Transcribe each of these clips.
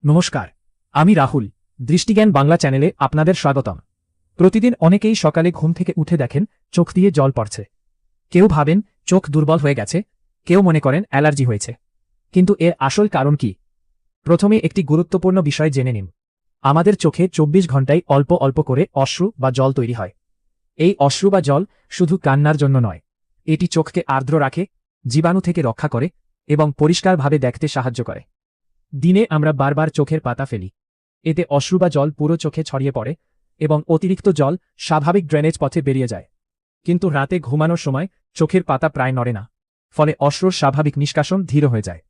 নমস্কার, আমি রাহুল। দৃষ্টিজ্ঞান বাংলা চ্যানেলে আপনাদের স্বাগতম। প্রতিদিন অনেকেই সকালে ঘুম থেকে উঠে দেখেন চোখ দিয়ে জল পড়ছে। কেউ ভাবেন চোখ দুর্বল হয়ে গেছে, কেউ মনে করেন অ্যালার্জি হয়েছে। কিন্তু এর আসল কারণ কি? প্রথমে একটি গুরুত্বপূর্ণ বিষয় জেনে নিন। আমাদের চোখে ২৪ ঘন্টায় অল্প অল্প করে অশ্রু বা জল তৈরি হয়। এই অশ্রু বা জল শুধু কান্নার জন্য নয়, এটি চোখকে আর্দ্র রাখে, জীবাণু থেকে রক্ষা করে এবং পরিষ্কারভাবে দেখতে সাহায্য করে। দিনে আমরা বারবার চোখের পাতা ফেলি। এতে অশ্রু বা জল পুরো চোখে ছড়িয়ে পড়ে এবং অতিরিক্ত জল স্বাভাবিক ড্রেনেজ পথে বেরিয়ে যায়। কিন্তু রাতে ঘুমানোর সময় চোখের পাতা প্রায় নড়ে না, ফলে অশ্রুর স্বাভাবিক নিষ্কাশন ধীর হয়ে যায়।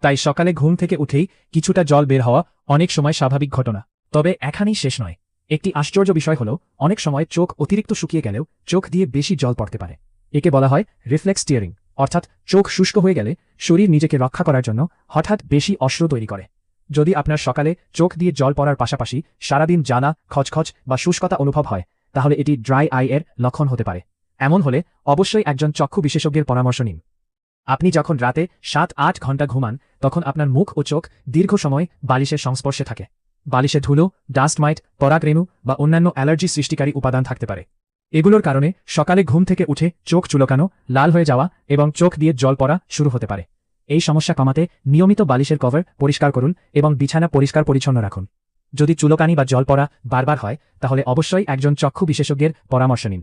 তাই সকালে ঘুম থেকে উঠেই কিছুটা জল বের হওয়া অনেক সময় স্বাভাবিক ঘটনা। তবে এখানেই শেষ নয়। একটি আশ্চর্য বিষয় হল, অনেক সময় চোখ অতিরিক্ত শুকিয়ে গেলেও চোখ দিয়ে বেশি জল পড়তে পারে। একে বলা হয় রিফ্লেক্স টিয়ারিং, অর্থাৎ চোখ শুষ্ক হয়ে গেলে শরীর নিজেকে রক্ষা করার জন্য হঠাৎ বেশি অশ্রু তৈরি করে। যদি আপনার সকালে চোখ দিয়ে জল পড়ার পাশাপাশি সারাদিন জ্বালা, খচখচ বা শুষ্কতা অনুভব হয়, তাহলে এটি ড্রাই আই এর লক্ষণ হতে পারে। এমন হলে অবশ্যই একজন চক্ষু বিশেষজ্ঞের পরামর্শ নিন। আপনি যখন রাতে ৭-৮ ঘন্টা ঘুমান, তখন আপনার মুখ ও চোখ দীর্ঘ সময় বালিশের সংস্পর্শে থাকে। বালিশে ধুলো, ডাস্ট মাইট, পরাগরেণু বা অন্যান্য অ্যালার্জি সৃষ্টিকারী উপাদান থাকতে পারে। এগুলোর কারণে সকালে ঘুম থেকে উঠে চোখ চুলকানো, লাল হয়ে যাওয়া এবং চোখ দিয়ে জল পড়া শুরু হতে পারে। এই সমস্যা কমাতে নিয়মিত বালিশের কভার পরিষ্কার করুন এবং বিছানা পরিষ্কার পরিচ্ছন্ন রাখুন। যদি চুলকানি বা জল পড়া বারবার হয়, তাহলে অবশ্যই একজন চক্ষু বিশেষজ্ঞের পরামর্শ নিন।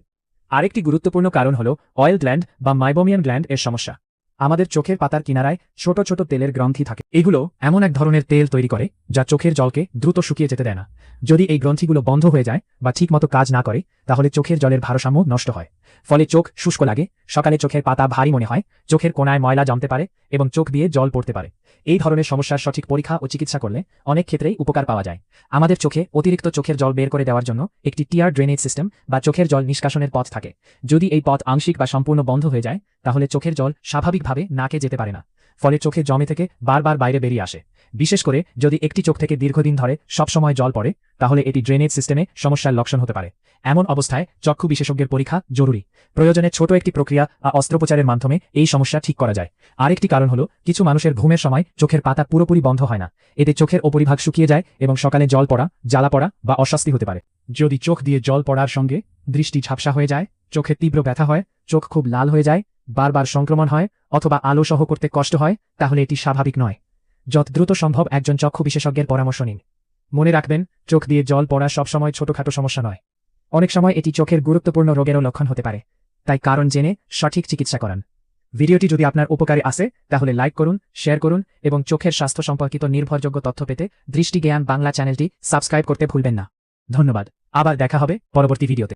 আরেকটি গুরুত্বপূর্ণ কারণ হল অয়েল গ্ল্যান্ড বা মাইবোমিয়ান গ্ল্যান্ড এর সমস্যা। আমাদের চোখের পাতার কিনারায় ছোট ছোট তেলের গ্রন্থি থাকে। এগুলো এমন এক ধরনের তেল তৈরি করে যা চোখের জলকে দ্রুত শুকিয়ে যেতে দেয় না। যদি এই গ্রন্থিগুলো বন্ধ হয়ে যায় বা ঠিকমতো কাজ না করে, তাহলে চোখের জলের ভারসাম্য নষ্ট হয়। ফলে চোখ শুষ্ক লাগে, সকালে চোখের পাতা ভারী মনে হয়, চোখের কোণায় ময়লা জমতে পারে এবং চোখ দিয়ে জল পড়তে পারে। এই ধরনের সমস্যার সঠিক পরীক্ষা ও চিকিৎসা করলে অনেক ক্ষেত্রেই উপকার পাওয়া যায়। আমাদের চোখে অতিরিক্ত চোখের জল বের করে দেওয়ার জন্য একটি টিয়ার ড্রেনেজ সিস্টেম বা চোখের জল নিষ্কাশনের পথ থাকে। যদি এই পথ আংশিক বা সম্পূর্ণ বন্ধ হয়ে যায়, তাহলে চোখের জল স্বাভাবিকভাবে নাকে যেতে পারে না। ফলে চোখে জমে থেকে বারবার বাইরে বেরিয়ে আসে। বিশেষ করে যদি একটি চোখ থেকে দীর্ঘদিন ধরে সবসময় জল পড়ে, তাহলে এটি ড্রেনেজ সিস্টেমে সমস্যার লক্ষণ হতে পারে। এমন অবস্থায় চক্ষু বিশেষজ্ঞের পরীক্ষা জরুরি। প্রয়োজনে ছোট একটি প্রক্রিয়া বা অস্ত্রোপচারের মাধ্যমে এই সমস্যা ঠিক করা যায়। আরেকটি কারণ হল, কিছু মানুষের ঘুমের সময় চোখের পাতা পুরোপুরি বন্ধ হয় না। এতে চোখের ওপরিভাগ শুকিয়ে যায় এবং সকালে জল পড়া, জ্বালা পড়া বা অস্বস্তি হতে পারে। যদি চোখ দিয়ে জল পড়ার সঙ্গে দৃষ্টি ঝাপসা হয়ে যায়, চোখে তীব্র ব্যথা হয়, চোখ খুব লাল হয়ে যায়, বারবার সংক্রমণ হয় অথবা আলো সহ করতে কষ্ট হয়, তাহলে এটি স্বাভাবিক নয়। যত দ্রুত সম্ভব একজন চক্ষু বিশেষজ্ঞের পরামর্শ নিন। মনে রাখবেন, চোখ দিয়ে জল পড়া সবসময় ছোটখাটো সমস্যা নয়। অনেক সময় এটি চোখের গুরুত্বপূর্ণ রোগেরও লক্ষণ হতে পারে। তাই কারণ জেনে সঠিক চিকিৎসা করান। ভিডিওটি যদি আপনার উপকারে আসে, তাহলে লাইক করুন, শেয়ার করুন এবং চোখের স্বাস্থ্য সম্পর্কিত নির্ভরযোগ্য তথ্য পেতে দৃষ্টিজ্ঞান বাংলা চ্যানেলটি সাবস্ক্রাইব করতে ভুলবেন না। ধন্যবাদ। আবার দেখা হবে পরবর্তী ভিডিওতে।